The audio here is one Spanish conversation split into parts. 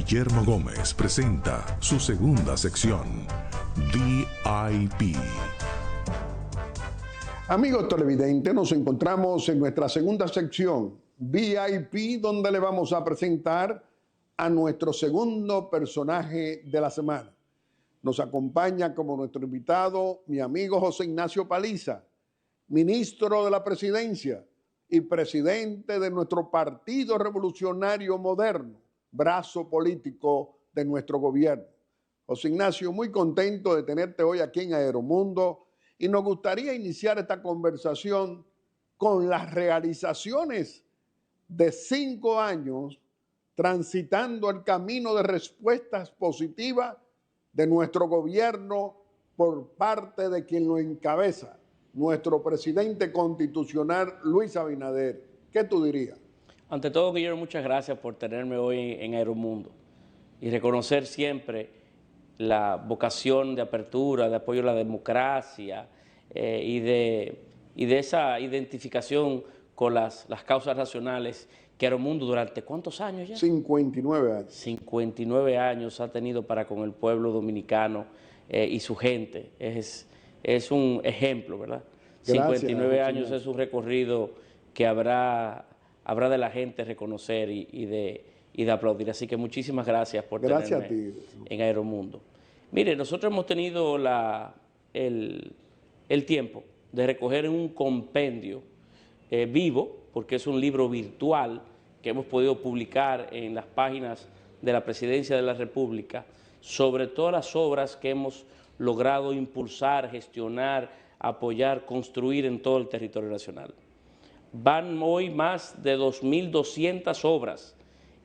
Guillermo Gómez presenta su segunda sección, VIP. Amigos televidentes, nos encontramos en nuestra segunda sección, VIP, donde le vamos a presentar a nuestro segundo personaje de la semana. Nos acompaña como nuestro invitado mi amigo José Ignacio Paliza, ministro de la Presidencia y presidente de nuestro Partido Revolucionario Moderno, brazo político de nuestro gobierno. José Ignacio, muy contento de tenerte hoy aquí en Aeromundo y nos gustaría iniciar esta conversación con las realizaciones de 5 años transitando el camino de respuestas positivas de nuestro gobierno por parte de quien lo encabeza, nuestro presidente constitucional Luis Abinader. ¿Qué tú dirías? Ante todo, Guillermo, muchas gracias por tenerme hoy en Aeromundo y reconocer siempre la vocación de apertura, de apoyo a la democracia y de esa identificación con las causas nacionales que Aeromundo durante ¿cuántos años ya? 59 años. 59 años ha tenido para con el pueblo dominicano y su gente. Es un ejemplo, ¿verdad? Gracias, 59 años Ignacio. es un recorrido que habrá de la gente reconocer y de aplaudir. Así que muchísimas gracias por Gracias tenerme a ti. en Aeromundo. Mire, nosotros hemos tenido el tiempo de recoger un compendio vivo, porque es un libro virtual que hemos podido publicar en las páginas de la Presidencia de la República, sobre todas las obras que hemos logrado impulsar, gestionar, apoyar, construir en todo el territorio nacional. Van hoy más de 2.200 obras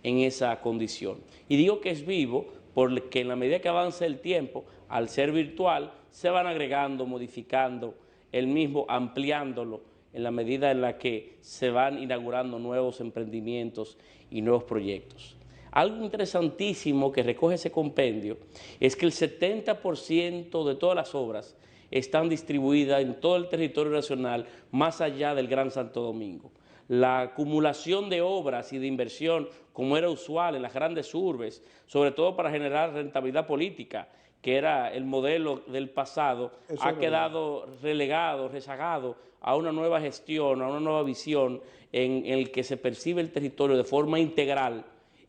en esa condición. Y digo que es vivo porque en la medida que avanza el tiempo, al ser virtual, se van agregando, modificando el mismo, ampliándolo en la medida en la que se van inaugurando nuevos emprendimientos y nuevos proyectos. Algo interesantísimo que recoge ese compendio es que el 70% de todas las obras están distribuidas en todo el territorio nacional, más allá del Gran Santo Domingo. La acumulación de obras y de inversión, como era usual en las grandes urbes, sobre todo para generar rentabilidad política, que era el modelo del pasado, ha quedado relegado, rezagado a una nueva gestión, a una nueva visión en el que se percibe el territorio de forma integral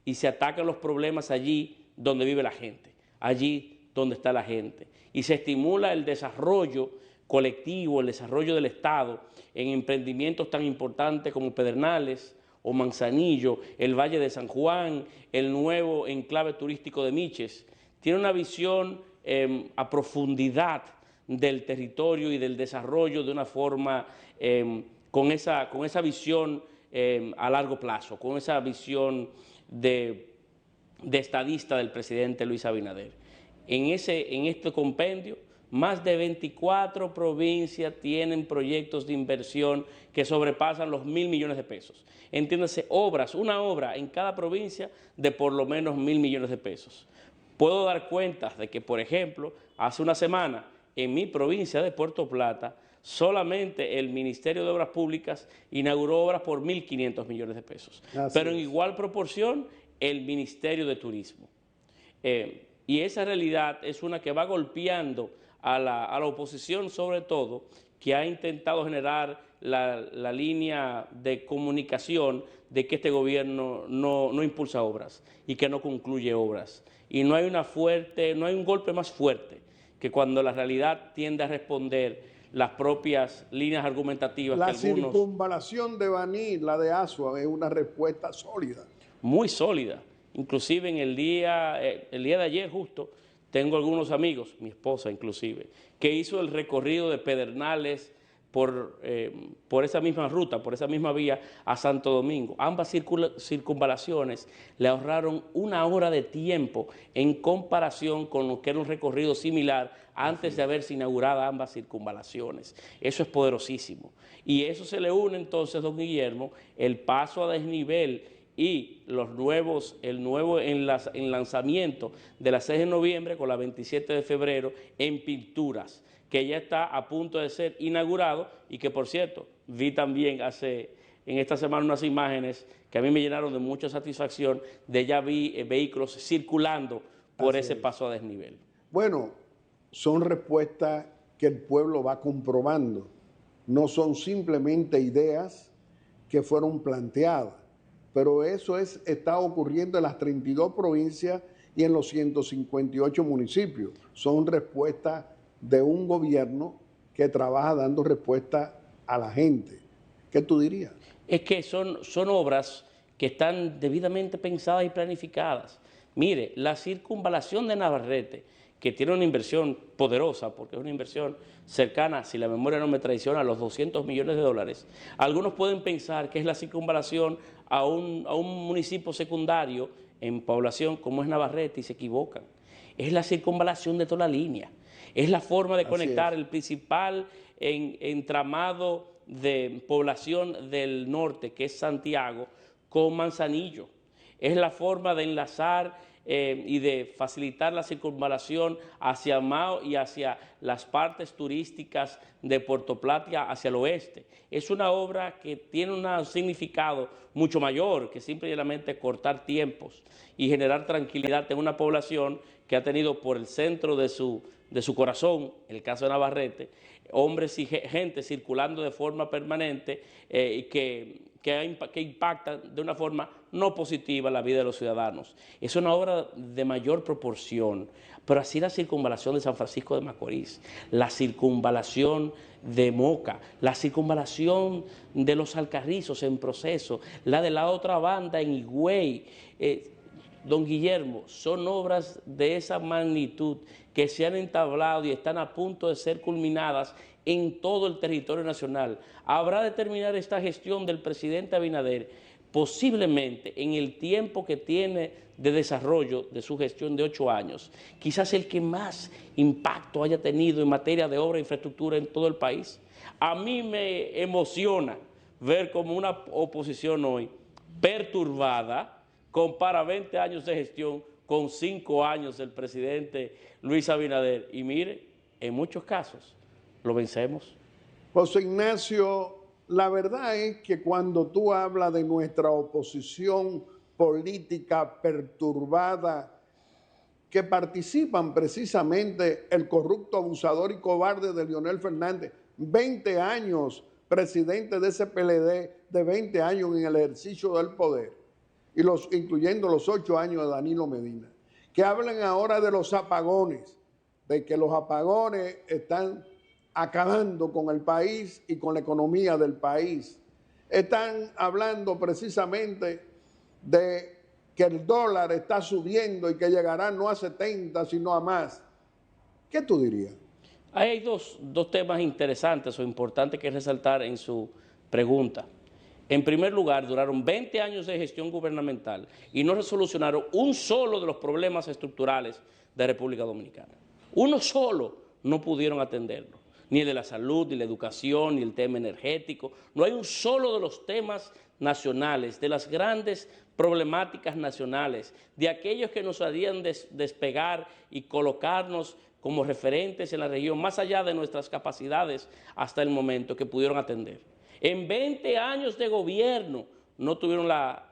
y se atacan los problemas allí donde vive la gente, allí donde está la gente. Y se estimula el desarrollo colectivo, el desarrollo del Estado en emprendimientos tan importantes como Pedernales o Manzanillo, el Valle de San Juan, el nuevo enclave turístico de Miches. Tiene una visión a profundidad del territorio y del desarrollo de una forma con esa visión a largo plazo, con esa visión de estadista del presidente Luis Abinader. En este compendio, más de 24 provincias tienen proyectos de inversión que sobrepasan los 1.000 millones de pesos. Entiéndase, una obra en cada provincia de por lo menos 1.000 millones de pesos. Puedo dar cuenta de que, por ejemplo, hace una semana, en mi provincia de Puerto Plata, solamente el Ministerio de Obras Públicas inauguró obras por 1.500 millones de pesos. Pero en igual proporción, el Ministerio de Turismo. Y esa realidad es una que va golpeando a la oposición, sobre todo, que ha intentado generar la línea de comunicación de que este gobierno no impulsa obras y que no concluye obras. Y no hay un golpe más fuerte que cuando la realidad tiende a responder las propias líneas argumentativas. La que algunos, circunvalación de Baní, la de Asua, es una respuesta sólida. Muy sólida. Inclusive en el día de ayer justo, tengo algunos amigos, mi esposa inclusive, que hizo el recorrido de Pedernales por esa misma ruta, por esa misma vía a Santo Domingo. Ambas circunvalaciones le ahorraron 1 hora de tiempo en comparación con lo que era un recorrido similar antes de haberse inaugurado ambas circunvalaciones. Eso es poderosísimo. Y eso se le une entonces, don Guillermo, el paso a desnivel y el nuevo lanzamiento de la 6 de noviembre con la 27 de febrero en pinturas, que ya está a punto de ser inaugurado y que, por cierto, vi también en esta semana unas imágenes que a mí me llenaron de mucha satisfacción, de ya vi vehículos circulando por ese paso a desnivel. Bueno, son respuestas que el pueblo va comprobando, no son simplemente ideas que fueron planteadas, pero eso está ocurriendo en las 32 provincias y en los 158 municipios. Son respuestas de un gobierno que trabaja dando respuesta a la gente. ¿Qué tú dirías? Es que son obras que están debidamente pensadas y planificadas. Mire, la circunvalación de Navarrete, que tiene una inversión poderosa, porque es una inversión cercana, si la memoria no me traiciona, a los 200 millones de dólares. Algunos pueden pensar que es la circunvalación a un municipio secundario en población como es Navarrete y se equivocan. Es la circunvalación de toda la línea. Es la forma de conectar el principal entramado de población del norte, que es Santiago, con Manzanillo. Es la forma de enlazar y de facilitar la circunvalación hacia Mao y hacia las partes turísticas de Puerto Plata hacia el oeste. Es una obra que tiene un significado mucho mayor que simplemente cortar tiempos y generar tranquilidad en una población que ha tenido por el centro de su corazón, en el caso de Navarrete, hombres y gente circulando de forma permanente y que impactan de una forma no positiva la vida de los ciudadanos. Es una obra de mayor proporción, pero así la circunvalación de San Francisco de Macorís, la circunvalación de Moca, la circunvalación de los Alcarrizos en proceso, la de la otra banda en Higüey, don Guillermo, son obras de esa magnitud que se han entablado y están a punto de ser culminadas en todo el territorio nacional. Habrá de terminar esta gestión del presidente Abinader posiblemente en el tiempo que tiene de desarrollo de su gestión de 8 años, quizás el que más impacto haya tenido en materia de obra e infraestructura en todo el país. A mí me emociona ver como una oposición hoy perturbada compara 20 años de gestión con 5 años del presidente Luis Abinader. Y mire, en muchos casos lo vencemos. José Ignacio, la verdad es que cuando tú hablas de nuestra oposición política perturbada, que participan precisamente el corrupto, abusador y cobarde de Leonel Fernández, 20 años presidente de ese PLD, de 20 años en el ejercicio del poder, y incluyendo los 8 años de Danilo Medina, que hablan ahora de los apagones, de que los apagones están acabando con el país y con la economía del país. Están hablando precisamente de que el dólar está subiendo y que llegará no a 70, sino a más. ¿Qué tú dirías? Hay dos temas interesantes o importantes que resaltar en su pregunta. En primer lugar, duraron 20 años de gestión gubernamental y no resolucionaron un solo de los problemas estructurales de República Dominicana. Uno solo no pudieron atenderlo. Ni el de la salud, ni la educación, ni el tema energético. No hay un solo de los temas nacionales, de las grandes problemáticas nacionales, de aquellos que nos harían despegar y colocarnos como referentes en la región, más allá de nuestras capacidades hasta el momento, que pudieron atender. En 20 años de gobierno no tuvieron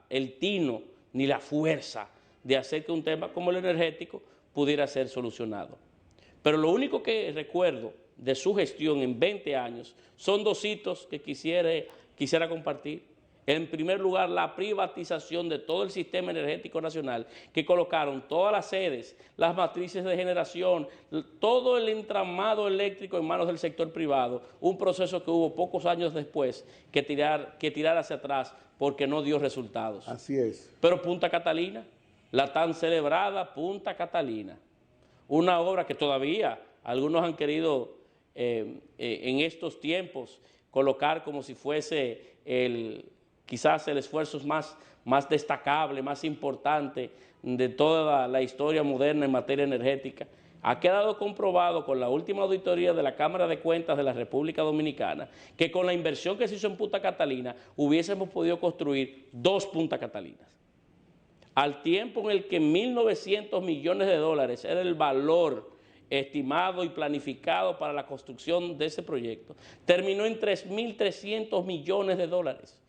el tino ni la fuerza de hacer que un tema como el energético pudiera ser solucionado. Pero lo único que recuerdo de su gestión en 20 años son 2 hitos que quisiera compartir. En primer lugar, la privatización de todo el sistema energético nacional, que colocaron todas las sedes, las matrices de generación, todo el entramado eléctrico en manos del sector privado, un proceso que hubo pocos años después que tirar hacia atrás porque no dio resultados. Así es. Pero Punta Catalina, la tan celebrada Punta Catalina, una obra que todavía algunos han querido en estos tiempos colocar como si fuese quizás el esfuerzo más destacable, más importante de toda la historia moderna en materia energética. Ha quedado comprobado con la última auditoría de la Cámara de Cuentas de la República Dominicana que con la inversión que se hizo en Punta Catalina hubiésemos podido construir 2 Punta Catalinas. Al tiempo en el que 1.900 millones de dólares era el valor estimado y planificado para la construcción de ese proyecto, terminó en 3.300 millones de dólares,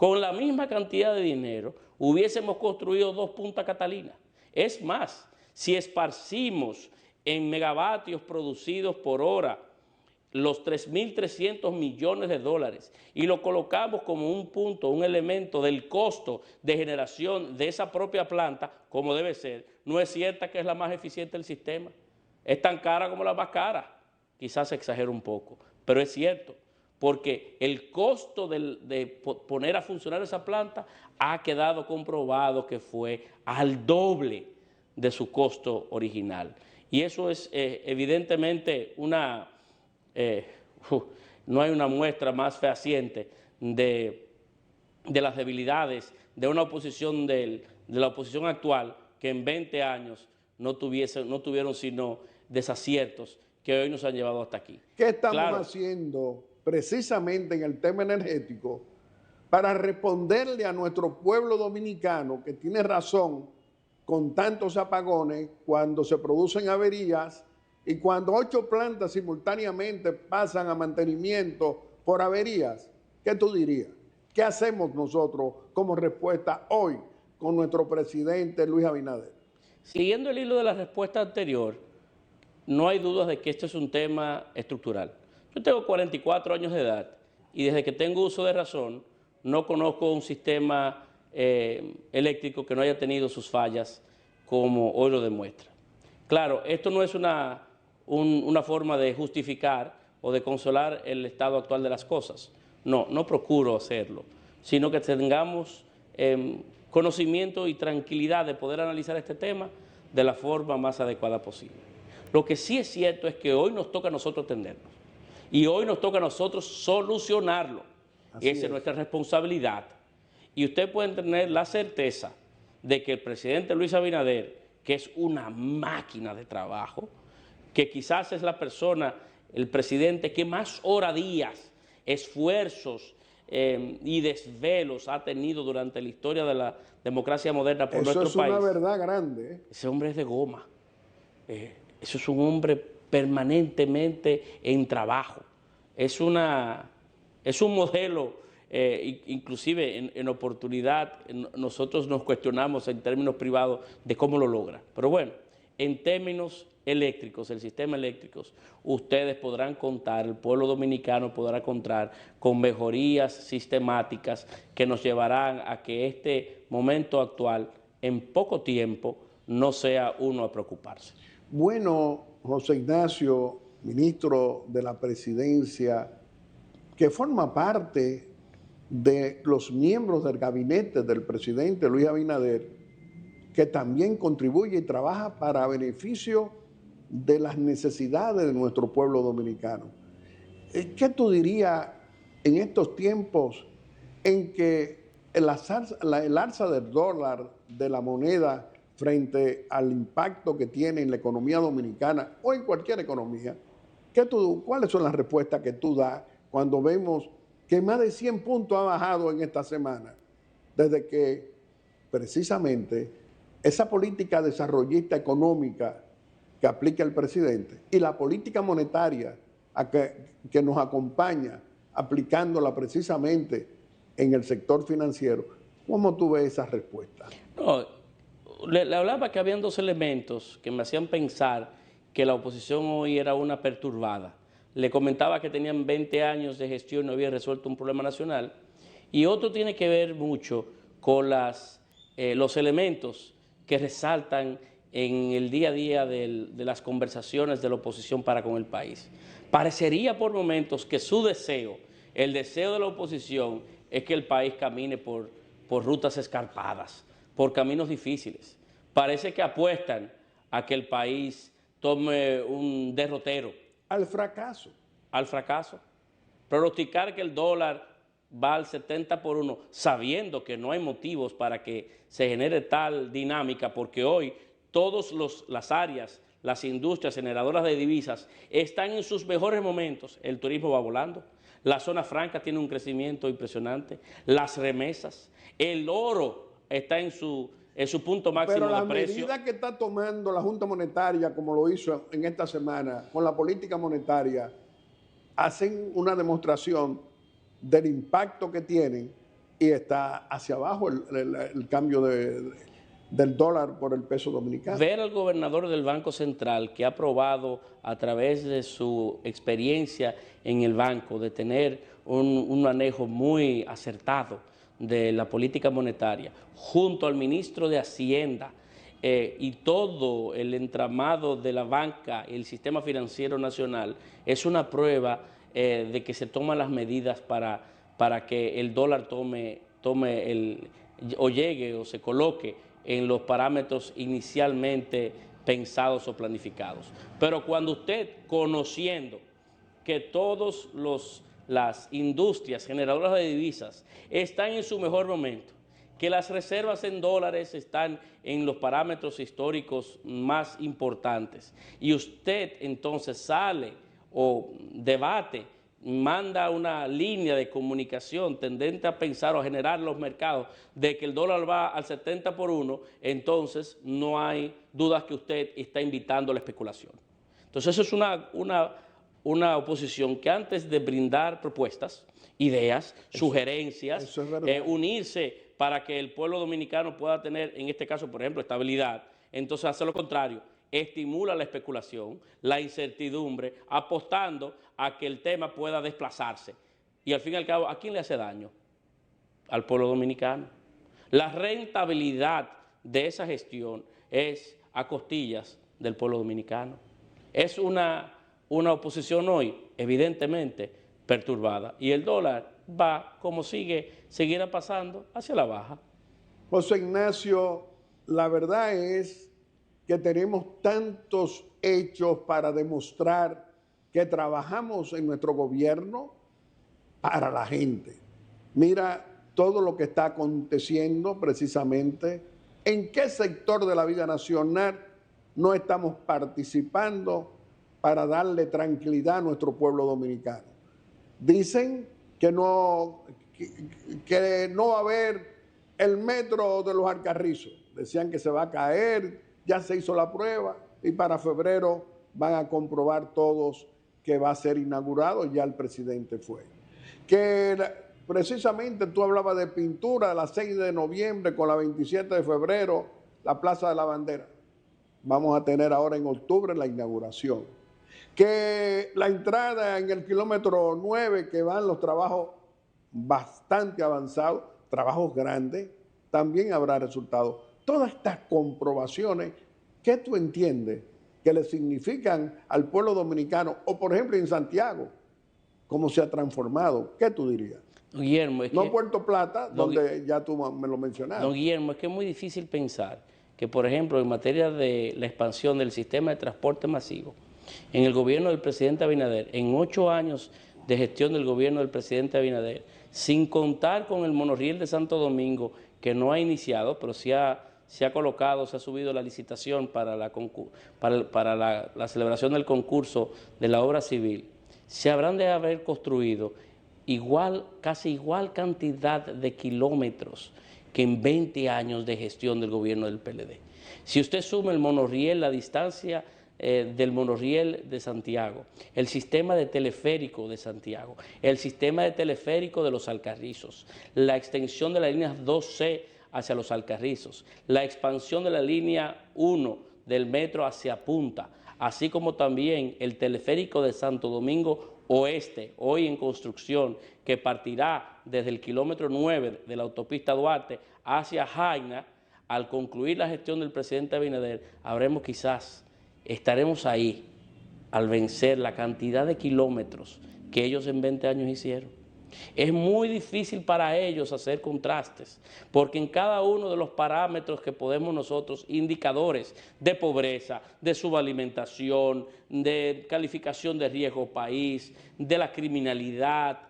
Con la misma cantidad de dinero hubiésemos construido 2 Punta Catalina. Es más, si esparcimos en megavatios producidos por hora los 3.300 millones de dólares y lo colocamos como un punto, un elemento del costo de generación de esa propia planta, como debe ser, no es cierta que es la más eficiente del sistema. Es tan cara como la más cara. Quizás se exagera un poco, pero es cierto, porque el costo de poner a funcionar esa planta ha quedado comprobado que fue al doble de su costo original. Y eso es evidentemente una... no hay una muestra más fehaciente de las debilidades de una oposición de la oposición actual, que en 20 años no tuvieron sino desaciertos que hoy nos han llevado hasta aquí. ¿Qué estamos haciendo precisamente en el tema energético para responderle a nuestro pueblo dominicano, que tiene razón con tantos apagones cuando se producen averías y cuando 8 plantas simultáneamente pasan a mantenimiento por averías? ¿Qué tú dirías? ¿Qué hacemos nosotros como respuesta hoy con nuestro presidente Luis Abinader? Siguiendo el hilo de la respuesta anterior, no hay dudas de que esto es un tema estructural. Yo tengo 44 años de edad y desde que tengo uso de razón no conozco un sistema eléctrico que no haya tenido sus fallas como hoy lo demuestra. Claro, esto no es una forma de justificar o de consolar el estado actual de las cosas. No procuro hacerlo, sino que tengamos conocimiento y tranquilidad de poder analizar este tema de la forma más adecuada posible. Lo que sí es cierto es que hoy nos toca a nosotros atendernos y hoy nos toca a nosotros solucionarlo. Esa es nuestra responsabilidad. Y usted puede tener la certeza de que el presidente Luis Abinader, que es una máquina de trabajo, que quizás es la persona, el presidente que más horadías, esfuerzos y desvelos ha tenido durante la historia de la democracia moderna por nuestro país. Eso es una verdad grande. Ese hombre es de goma. Eso es un hombre permanentemente en trabajo. Es un modelo, inclusive en oportunidad, nosotros nos cuestionamos en términos privados de cómo lo logra. Pero bueno, en términos eléctricos, el sistema eléctrico, ustedes podrán contar, el pueblo dominicano podrá contar con mejorías sistemáticas que nos llevarán a que este momento actual, en poco tiempo, no sea uno a preocuparse. Bueno, José Ignacio, ministro de la Presidencia, que forma parte de los miembros del gabinete del presidente Luis Abinader, que también contribuye y trabaja para beneficio de las necesidades de nuestro pueblo dominicano. ¿Qué tú dirías en estos tiempos en que el alza del dólar, de la moneda, frente al impacto que tiene en la economía dominicana o en cualquier economía? ¿Cuáles son las respuestas que tú das cuando vemos que más de 100 puntos ha bajado en esta semana, desde que precisamente esa política desarrollista económica que aplica el presidente y la política monetaria que nos acompaña aplicándola precisamente en el sector financiero? ¿Cómo tú ves esa respuesta? No, le hablaba que habían 2 elementos que me hacían pensar que la oposición hoy era una perturbada. Le comentaba que tenían 20 años de gestión y no habían resuelto un problema nacional. Y otro tiene que ver mucho con los elementos que resaltan en el día a día de las conversaciones de la oposición para con el país. Parecería por momentos que su deseo, el deseo de la oposición, es que el país camine por rutas escarpadas, por caminos difíciles. Parece que apuestan a que el país tome un derrotero. Al fracaso. Al fracaso. Pronosticar que el dólar va al 70 por 1, sabiendo que no hay motivos para que se genere tal dinámica, porque hoy todas las áreas, las industrias generadoras de divisas están en sus mejores momentos. El turismo va volando, la zona franca tiene un crecimiento impresionante, las remesas, el oro está en su punto máximo de precio. Pero la medida que está tomando la Junta Monetaria, como lo hizo en esta semana, con la política monetaria, hacen una demostración del impacto que tienen y está hacia abajo el cambio del dólar por el peso dominicano. Ver al gobernador del Banco Central, que ha probado a través de su experiencia en el banco de tener un manejo muy acertado de la política monetaria, junto al ministro de Hacienda y todo el entramado de la banca y el sistema financiero nacional, es una prueba de que se toman las medidas para que el dólar o llegue o se coloque en los parámetros inicialmente pensados o planificados. Pero cuando usted, conociendo que todas las industrias generadoras de divisas están en su mejor momento, que las reservas en dólares están en los parámetros históricos más importantes, y usted entonces sale o debate, manda una línea de comunicación tendente a pensar o a generar los mercados de que el dólar va al 70 por 1, entonces no hay dudas que usted está invitando a la especulación. Entonces eso es una oposición que antes de brindar propuestas, ideas, sugerencias, unirse para que el pueblo dominicano pueda tener, en este caso, por ejemplo, estabilidad, entonces hace lo contrario, estimula la especulación, la incertidumbre, apostando a que el tema pueda desplazarse. Y al fin y al cabo, ¿a quién le hace daño? Al pueblo dominicano. La rentabilidad de esa gestión es a costillas del pueblo dominicano. Es una oposición hoy, evidentemente, perturbada. Y el dólar va, como seguirá pasando, hacia la baja. José Ignacio, la verdad es que tenemos tantos hechos para demostrar que trabajamos en nuestro gobierno para la gente. Mira todo lo que está aconteciendo precisamente, en qué sector de la vida nacional no estamos participando para darle tranquilidad a nuestro pueblo dominicano. Dicen que no va a haber el metro de los Alcarrizos. Decían que se va a caer, ya se hizo la prueba y para febrero van a comprobar todos que va a ser inaugurado, ya el presidente fue. Que precisamente tú hablabas de pintura de la 6 de noviembre con la 27 de febrero, la Plaza de la Bandera. Vamos a tener ahora en octubre la inauguración. Que la entrada en el kilómetro 9, que van los trabajos bastante avanzados, trabajos grandes, también habrá resultados. Todas estas comprobaciones, ¿qué tú entiendes que le significan al pueblo dominicano? O por ejemplo en Santiago, ¿cómo se ha transformado? ¿Qué tú dirías? Guillermo, es no que, Puerto Plata, donde ya tú me lo mencionaste. No, Guillermo, es que es muy difícil pensar que, por ejemplo, en materia de la expansión del sistema de transporte masivo, en el gobierno del presidente Abinader, en 8 años de gestión del gobierno del presidente Abinader, sin contar con el monorriel de Santo Domingo, que no ha iniciado, pero se ha colocado, se ha subido la licitación para la celebración del concurso de la obra civil, se habrán de haber construido casi igual cantidad de kilómetros que en 20 años de gestión del gobierno del PLD. Si usted suma el monorriel, la distancia del monorriel de Santiago, el sistema de teleférico de Santiago, el sistema de teleférico de los Alcarrizos, la extensión de la línea 2C hacia los Alcarrizos, la expansión de la línea 1 del metro hacia Punta, así como también el teleférico de Santo Domingo Oeste, hoy en construcción, que partirá desde el kilómetro 9 de la autopista Duarte hacia Jaina. Al concluir la gestión del presidente Abinader, estaremos ahí al vencer la cantidad de kilómetros que ellos en 20 años hicieron. Es muy difícil para ellos hacer contrastes, porque en cada uno de los parámetros que podemos nosotros, indicadores de pobreza, de subalimentación, de calificación de riesgo país, de la criminalidad,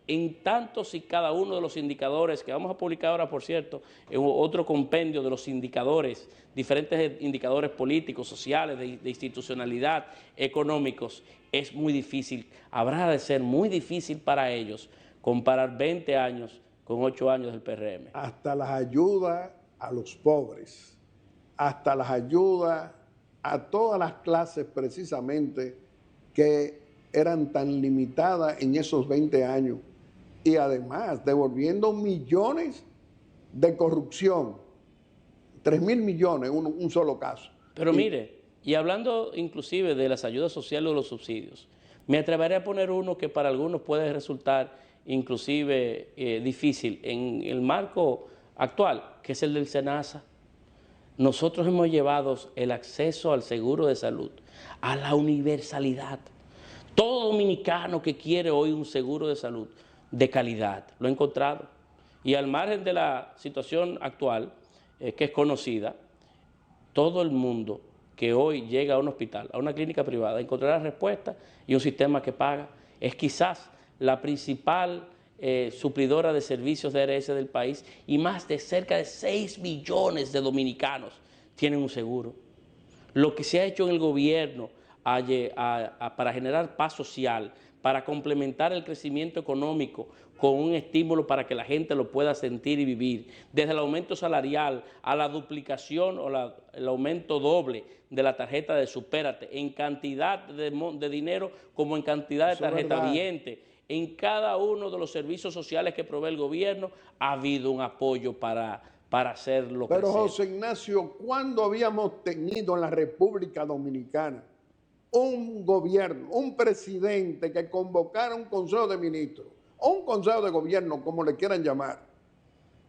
en tantos y cada uno de los indicadores que vamos a publicar ahora, por cierto, en otro compendio de los indicadores, diferentes indicadores políticos, sociales, de institucionalidad, económicos, es muy difícil, habrá de ser muy difícil para ellos comparar 20 años con 8 años del PRM. Hasta las ayudas a los pobres, hasta las ayudas a todas las clases precisamente que eran tan limitadas en esos 20 años. y además devolviendo millones de corrupción, 3.000 millones, un solo caso. Pero mire, y hablando inclusive de las ayudas sociales o los subsidios, me atreveré a poner uno que para algunos puede resultar inclusive difícil en el marco actual, que es el del SENASA. Nosotros hemos llevado el acceso al seguro de salud a la universalidad. Todo dominicano que quiere hoy un seguro de salud de calidad lo ha encontrado. Y al margen de la situación actual, que es conocida, todo el mundo que hoy llega a un hospital, a una clínica privada, encontrará respuesta y un sistema que paga. Es quizás la principal suplidora de servicios de ARS del país y más de cerca de 6 millones de dominicanos tienen un seguro. Lo que se ha hecho en el gobierno para generar paz social, para complementar el crecimiento económico con un estímulo para que la gente lo pueda sentir y vivir, desde el aumento salarial a la duplicación o el aumento doble de la tarjeta de Supérate, en cantidad de dinero como en cantidad de tarjeta vigente. En cada uno de los servicios sociales que provee el gobierno ha habido un apoyo para hacerlo crecer. Pero José Ignacio, ¿cuándo habíamos tenido en la República Dominicana un gobierno, un presidente que convocara un consejo de ministros o un consejo de gobierno, como le quieran llamar,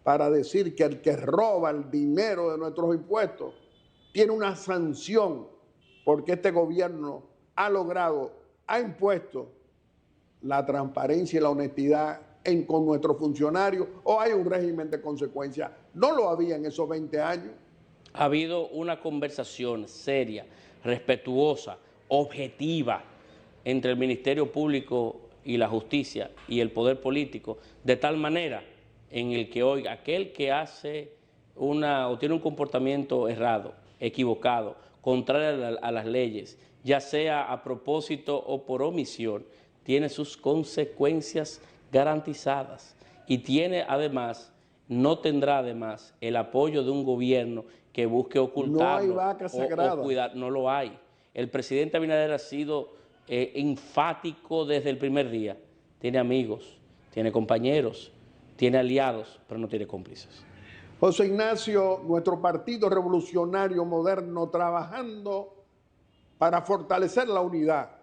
para decir que el que roba el dinero de nuestros impuestos tiene una sanción porque este gobierno ha impuesto la transparencia y la honestidad con nuestros funcionarios, o hay un régimen de consecuencias? No lo había en esos 20 años. Ha habido una conversación seria, respetuosa, objetiva entre el Ministerio Público y la Justicia y el Poder Político, de tal manera en el que hoy aquel que hace o tiene un comportamiento errado, equivocado, contrario a las leyes, ya sea a propósito o por omisión, tiene sus consecuencias garantizadas y no tendrá además el apoyo de un gobierno que busque ocultarlo. No hay vaca sagrada. O cuidar, no lo hay. El presidente Abinader ha sido enfático desde el primer día. Tiene amigos, tiene compañeros, tiene aliados, pero no tiene cómplices. José Ignacio, nuestro Partido Revolucionario Moderno trabajando para fortalecer la unidad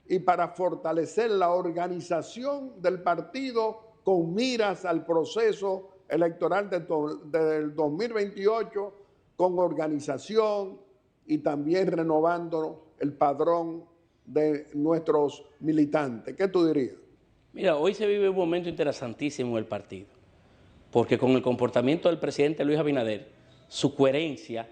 y para fortalecer la organización del partido con miras al proceso electoral del 2028, con organización y también renovando el padrón de nuestros militantes. ¿Qué tú dirías? Mira, hoy se vive un momento interesantísimo en el partido, porque con el comportamiento del presidente Luis Abinader, su coherencia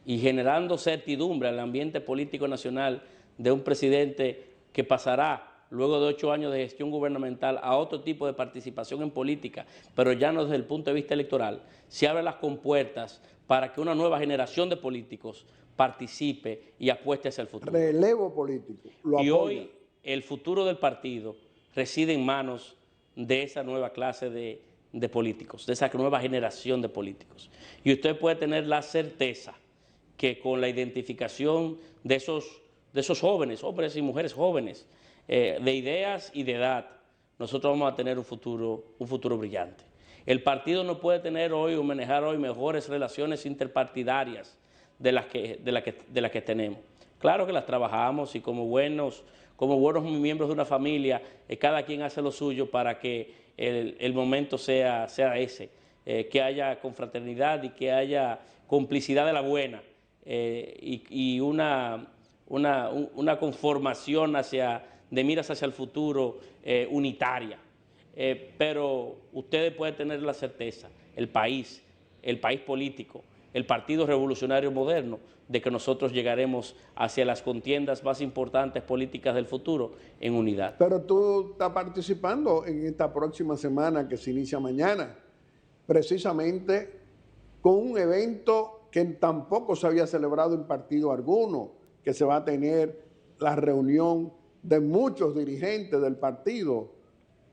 y generando certidumbre al ambiente político nacional de un presidente que pasará luego de 8 años de gestión gubernamental a otro tipo de participación en política, pero ya no desde el punto de vista electoral, se abren las compuertas para que una nueva generación de políticos participe y apueste hacia el futuro. Relevo político. Y hoy el futuro del partido reside en manos de esa nueva clase de políticos, de esa nueva generación de políticos. Y usted puede tener la certeza que con la identificación de esos jóvenes, hombres y mujeres jóvenes, de ideas y de edad, nosotros vamos a tener un futuro brillante. El partido no puede tener hoy o manejar hoy mejores relaciones interpartidarias de las que tenemos. Claro que las trabajamos y como buenos miembros de una familia, cada quien hace lo suyo para que el momento sea ese, que haya confraternidad y que haya complicidad de la buena y una conformación de miras hacia el futuro unitaria. Pero ustedes pueden tener la certeza, el país político, el Partido Revolucionario Moderno, de que nosotros llegaremos hacia las contiendas más importantes políticas del futuro en unidad. Pero tú estás participando en esta próxima semana que se inicia mañana, precisamente con un evento que tampoco se había celebrado en partido alguno, que se va a tener la reunión de muchos dirigentes del partido,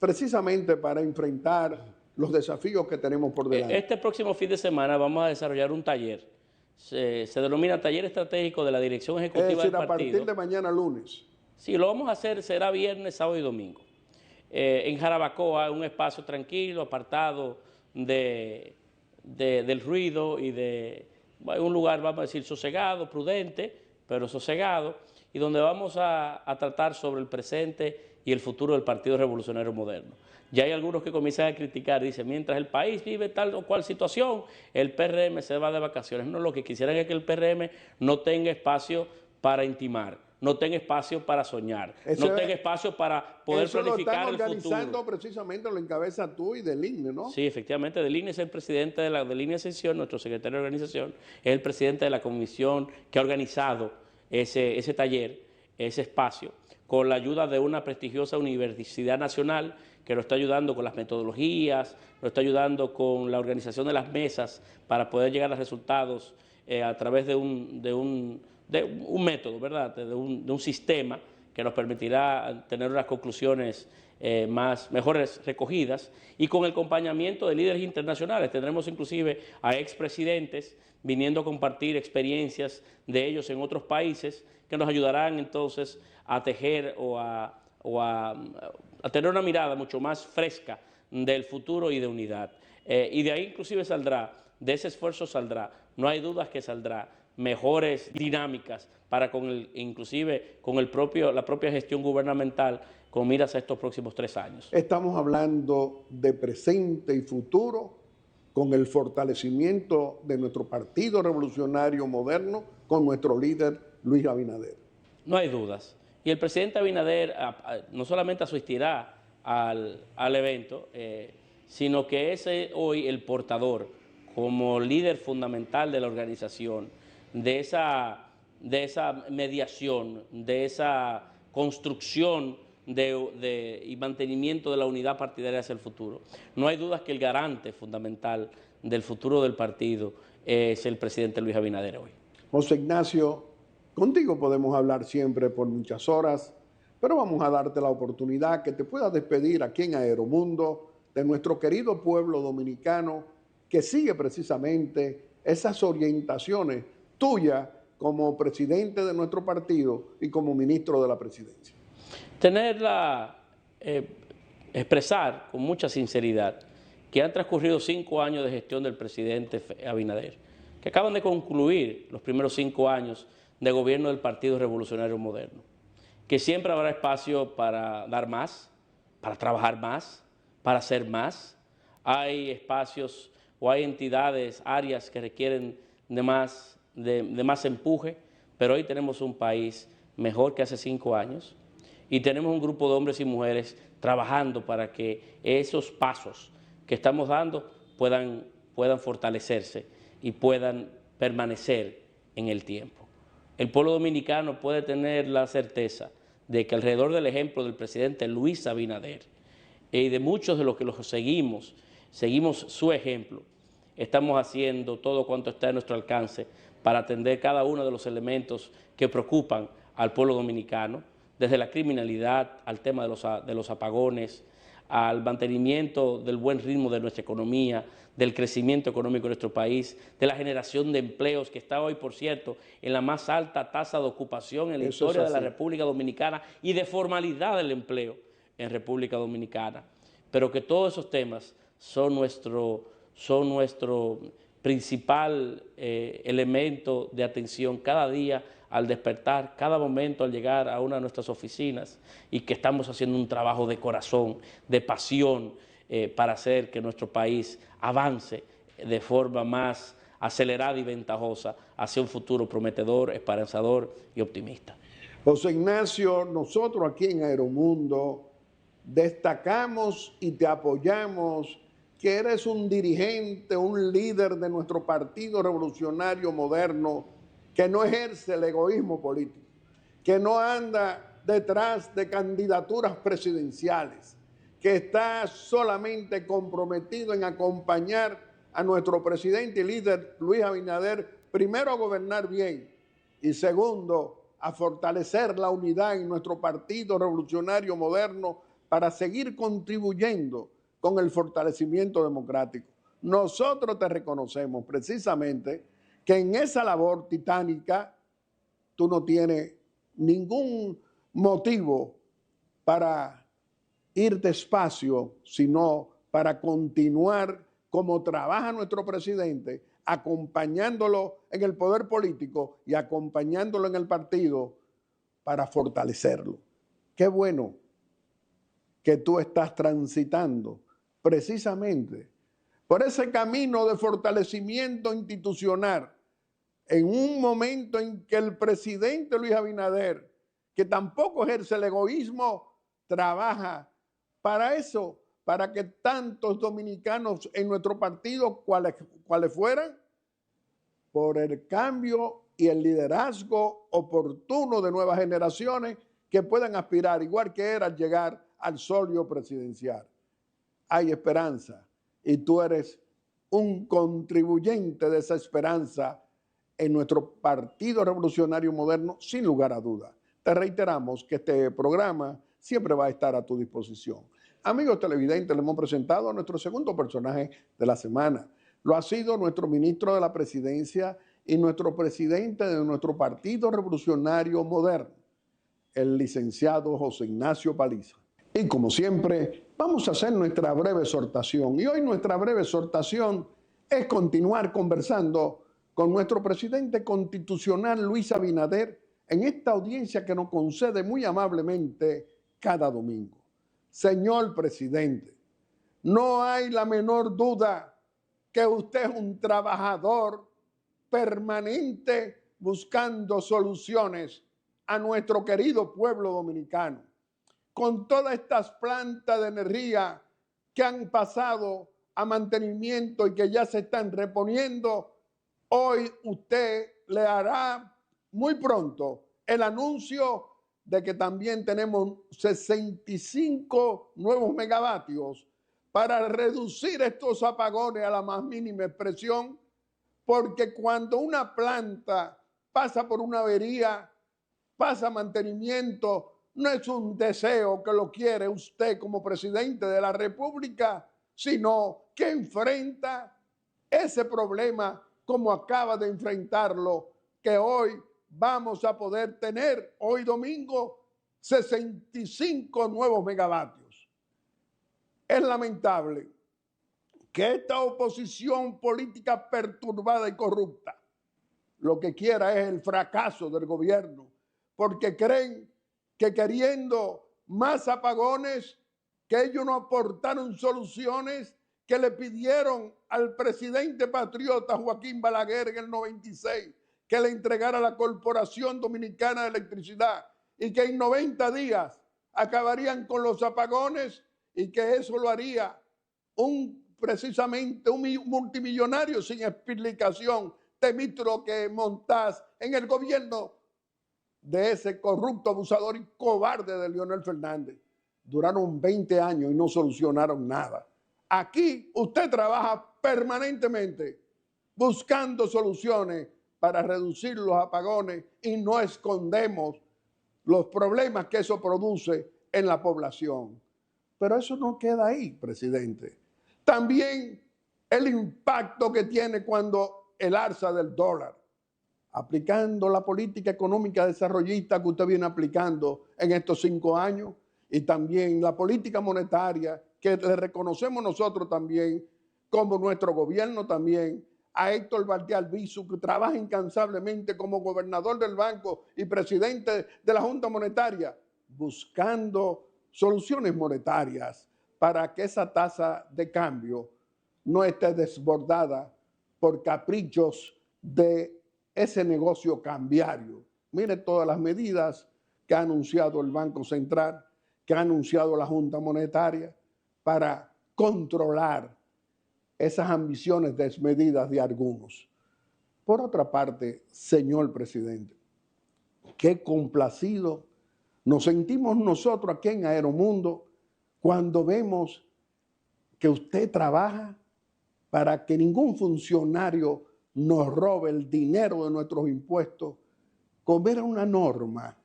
precisamente para enfrentar los desafíos que tenemos por delante. Este próximo fin de semana vamos a desarrollar un taller, se denomina Taller Estratégico de la Dirección Ejecutiva del Partido. A partir de mañana lunes. Sí, lo vamos a hacer, será viernes, sábado y domingo. en Jarabacoa, un espacio tranquilo, apartado del ruido y de un lugar, vamos a decir, sosegado, prudente, pero sosegado, y donde vamos a tratar sobre el presente y el futuro del Partido Revolucionario Moderno. Ya hay algunos que comienzan a criticar, dicen, mientras el país vive tal o cual situación, el PRM se va de vacaciones. No, lo que quisieran es que el PRM no tenga espacio para intimar, no tenga espacio para soñar, no tenga espacio para poder planificar el futuro. Eso lo están organizando precisamente, lo encabeza tú y del INE, ¿no? Sí, efectivamente, del INE es el presidente del INE Ascensión, nuestro secretario de organización, es el presidente de la comisión que ha organizado ese taller, ese espacio, con la ayuda de una prestigiosa universidad nacional que nos está ayudando con las metodologías, nos está ayudando con la organización de las mesas para poder llegar a resultados a través de un método, ¿verdad? De un sistema que nos permitirá tener unas conclusiones mejores recogidas, y con el acompañamiento de líderes internacionales. Tendremos inclusive a expresidentes viniendo a compartir experiencias de ellos en otros países que nos ayudarán entonces a tejer o a tener una mirada mucho más fresca del futuro y de unidad. Y de ahí inclusive saldrá, de ese esfuerzo saldrá, no hay dudas que saldrá, mejores dinámicas para inclusive con la propia gestión gubernamental con miras a estos próximos 3 años. Estamos hablando de presente y futuro con el fortalecimiento de nuestro Partido Revolucionario Moderno con nuestro líder Luis Abinader. No hay dudas. Y el presidente Abinader no solamente asistirá al evento, sino que es hoy el portador, como líder fundamental de la organización, de esa mediación, de esa construcción y mantenimiento de la unidad partidaria hacia el futuro. No hay dudas que el garante fundamental del futuro del partido es el presidente Luis Abinader hoy. José Ignacio, contigo podemos hablar siempre por muchas horas, pero vamos a darte la oportunidad que te puedas despedir aquí en Aeromundo de nuestro querido pueblo dominicano que sigue precisamente esas orientaciones tuyas como presidente de nuestro partido y como ministro de la presidencia. Expresar con mucha sinceridad que han transcurrido 5 años de gestión del presidente Abinader, que acaban de concluir los primeros 5 años de gobierno del Partido Revolucionario Moderno, que siempre habrá espacio para dar más, para trabajar más, para hacer más. Hay espacios o hay entidades, áreas que requieren de más empuje, pero hoy tenemos un país mejor que hace 5 años y tenemos un grupo de hombres y mujeres trabajando para que esos pasos que estamos dando puedan fortalecerse y puedan permanecer en el tiempo. El pueblo dominicano puede tener la certeza de que alrededor del ejemplo del presidente Luis Abinader y de muchos de los que los seguimos su ejemplo, estamos haciendo todo cuanto está a nuestro alcance para atender cada uno de los elementos que preocupan al pueblo dominicano, desde la criminalidad al tema de los apagones, al mantenimiento del buen ritmo de nuestra economía, del crecimiento económico de nuestro país, de la generación de empleos, que está hoy, por cierto, en la más alta tasa de ocupación en la historia de la República Dominicana y de formalidad del empleo en República Dominicana. Pero que todos esos temas son nuestro principal elemento de atención cada día al despertar, cada momento al llegar a una de nuestras oficinas, y que estamos haciendo un trabajo de corazón, de pasión, para hacer que nuestro país avance de forma más acelerada y ventajosa hacia un futuro prometedor, esperanzador y optimista. José Ignacio, nosotros aquí en Aeromundo destacamos y te apoyamos que eres un dirigente, un líder de nuestro Partido Revolucionario Moderno que no ejerce el egoísmo político, que no anda detrás de candidaturas presidenciales, que está solamente comprometido en acompañar a nuestro presidente y líder Luis Abinader, primero a gobernar bien y segundo a fortalecer la unidad en nuestro Partido Revolucionario Moderno para seguir contribuyendo con el fortalecimiento democrático. Nosotros te reconocemos precisamente que en esa labor titánica tú no tienes ningún motivo para ir despacio, sino para continuar como trabaja nuestro presidente, acompañándolo en el poder político y acompañándolo en el partido para fortalecerlo. Qué bueno que tú estás transitando precisamente por ese camino de fortalecimiento institucional en un momento en que el presidente Luis Abinader, que tampoco ejerce el egoísmo, trabaja para eso, para que tantos dominicanos en nuestro partido, cuales fueran, por el cambio y el liderazgo oportuno de nuevas generaciones que puedan aspirar, igual que era, llegar al solio presidencial. Hay esperanza y tú eres un contribuyente de esa esperanza en nuestro Partido Revolucionario Moderno, sin lugar a duda. Te reiteramos que este programa siempre va a estar a tu disposición. Amigos televidentes, le hemos presentado a nuestro segundo personaje de la semana. Lo ha sido nuestro ministro de la Presidencia y nuestro presidente de nuestro Partido Revolucionario Moderno, el licenciado José Ignacio Paliza. Y como siempre, vamos a hacer nuestra breve exhortación. Y hoy nuestra breve exhortación es continuar conversando con nuestro presidente constitucional Luis Abinader en esta audiencia que nos concede muy amablemente cada domingo. Señor presidente, no hay la menor duda que usted es un trabajador permanente buscando soluciones a nuestro querido pueblo dominicano. Con todas estas plantas de energía que han pasado a mantenimiento y que ya se están reponiendo, hoy usted le hará muy pronto el anuncio de que también tenemos 65 nuevos megavatios para reducir estos apagones a la más mínima expresión, porque cuando una planta pasa por una avería, pasa mantenimiento, no es un deseo que lo quiere usted como presidente de la República, sino que enfrenta ese problema como acaba de enfrentarlo, que hoy vamos a poder tener, hoy domingo, 65 nuevos megavatios. Es lamentable que esta oposición política perturbada y corrupta lo que quiera es el fracaso del gobierno, porque creen que queriendo más apagones, que ellos no aportaron soluciones que le pidieron al presidente patriota Joaquín Balaguer en el 96, que le entregara la Corporación Dominicana de Electricidad y que en 90 días acabarían con los apagones y que eso lo haría precisamente un multimillonario sin explicación, Temístocles que montás en el gobierno de ese corrupto, abusador y cobarde de Leonel Fernández. Duraron 20 años y no solucionaron nada. Aquí usted trabaja permanentemente buscando soluciones para reducir los apagones y no escondemos los problemas que eso produce en la población. Pero eso no queda ahí, presidente. También el impacto que tiene cuando el alza del dólar, aplicando la política económica desarrollista que usted viene aplicando en estos 5 años y también la política monetaria que le reconocemos nosotros también, como nuestro gobierno también, a Héctor Valde Albizu, que trabaja incansablemente como gobernador del banco y presidente de la Junta Monetaria, buscando soluciones monetarias para que esa tasa de cambio no esté desbordada por caprichos de ese negocio cambiario. Mire todas las medidas que ha anunciado el Banco Central, que ha anunciado la Junta Monetaria para controlar esas ambiciones desmedidas de algunos. Por otra parte, señor presidente, qué complacido nos sentimos nosotros aquí en Aeromundo cuando vemos que usted trabaja para que ningún funcionario nos robe el dinero de nuestros impuestos, como era una norma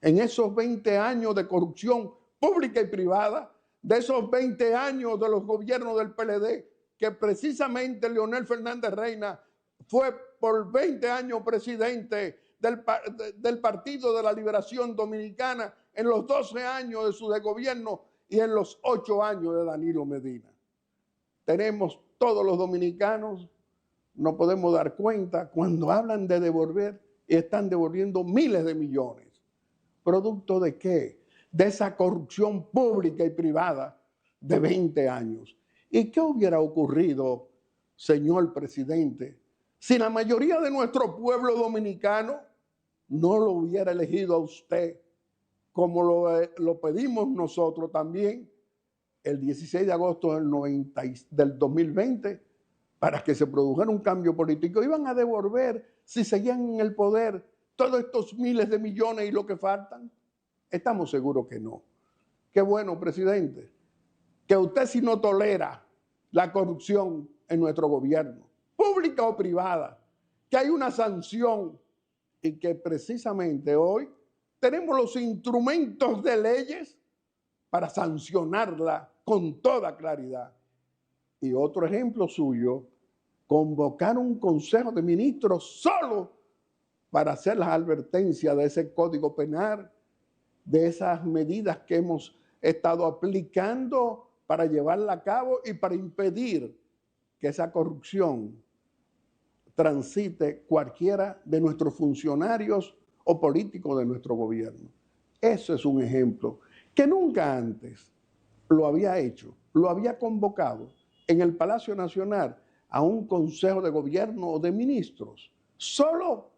en esos 20 años de corrupción pública y privada, de esos 20 años de los gobiernos del PLD, que precisamente Leonel Fernández Reina fue por 20 años presidente del Partido de la Liberación Dominicana en los 12 años de su gobierno y en los 8 años de Danilo Medina. Tenemos todos los dominicanos, no podemos dar cuenta cuando hablan de devolver y están devolviendo miles de millones. ¿Producto de qué? De esa corrupción pública y privada de 20 años. ¿Y qué hubiera ocurrido, señor presidente, si la mayoría de nuestro pueblo dominicano no lo hubiera elegido a usted, como lo pedimos nosotros también el 16 de agosto del 2020, para que se produjera un cambio político? Iban a devolver, si seguían en el poder, todos estos miles de millones y lo que faltan. Estamos seguros que no. Qué bueno, presidente, que usted sí no tolera la corrupción en nuestro gobierno, pública o privada, que hay una sanción y que precisamente hoy tenemos los instrumentos de leyes para sancionarla con toda claridad. Y otro ejemplo suyo, convocar un consejo de ministros solo para hacer las advertencias de ese código penal, de esas medidas que hemos estado aplicando para llevarla a cabo y para impedir que esa corrupción transite cualquiera de nuestros funcionarios o políticos de nuestro gobierno. Eso es un ejemplo que nunca antes lo había hecho, lo había convocado en el Palacio Nacional a un consejo de gobierno o de ministros, solo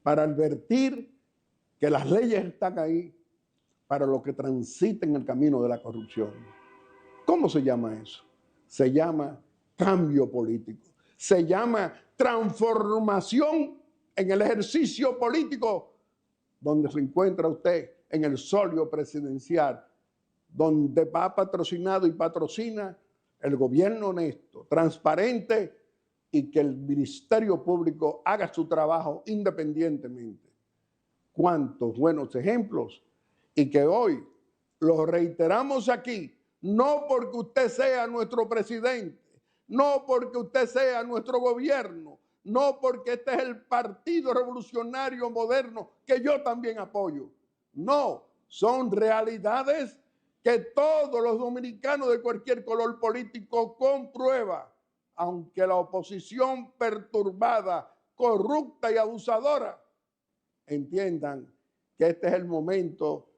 para advertir que las leyes están ahí para los que transiten el camino de la corrupción. ¿Cómo se llama eso? Se llama cambio político. Se llama transformación en el ejercicio político donde se encuentra usted, en el solio presidencial, donde va patrocinado y patrocina el gobierno honesto, transparente y que el Ministerio Público haga su trabajo independientemente. Cuántos buenos ejemplos, y que hoy los reiteramos aquí, no porque usted sea nuestro presidente, no porque usted sea nuestro gobierno, no porque este es el Partido Revolucionario Moderno que yo también apoyo. No, son realidades que todos los dominicanos de cualquier color político comprueban, aunque la oposición perturbada, corrupta y abusadora entiendan que este es el momento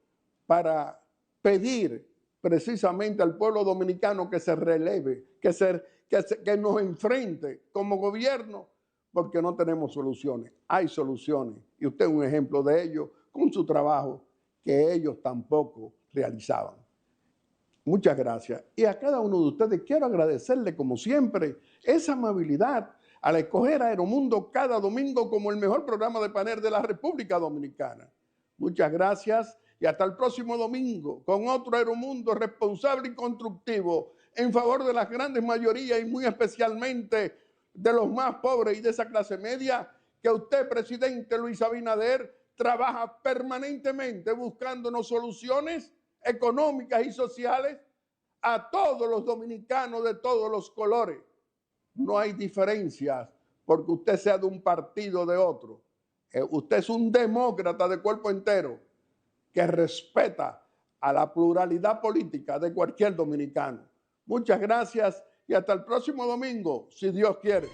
para pedir precisamente al pueblo dominicano que se releve, que nos enfrente como gobierno, porque no tenemos soluciones. Hay soluciones y usted es un ejemplo de ello con su trabajo que ellos tampoco realizaban. Muchas gracias. Y a cada uno de ustedes quiero agradecerle, como siempre, esa amabilidad al escoger a Aeromundo cada domingo como el mejor programa de panel de la República Dominicana. Muchas gracias y hasta el próximo domingo con otro Aeromundo responsable y constructivo en favor de las grandes mayorías y muy especialmente de los más pobres y de esa clase media que usted, presidente Luis Abinader, trabaja permanentemente buscándonos soluciones económicas y sociales a todos los dominicanos de todos los colores. No hay diferencias porque usted sea de un partido o de otro. Usted es un demócrata de cuerpo entero que respeta a la pluralidad política de cualquier dominicano. Muchas gracias y hasta el próximo domingo, si Dios quiere.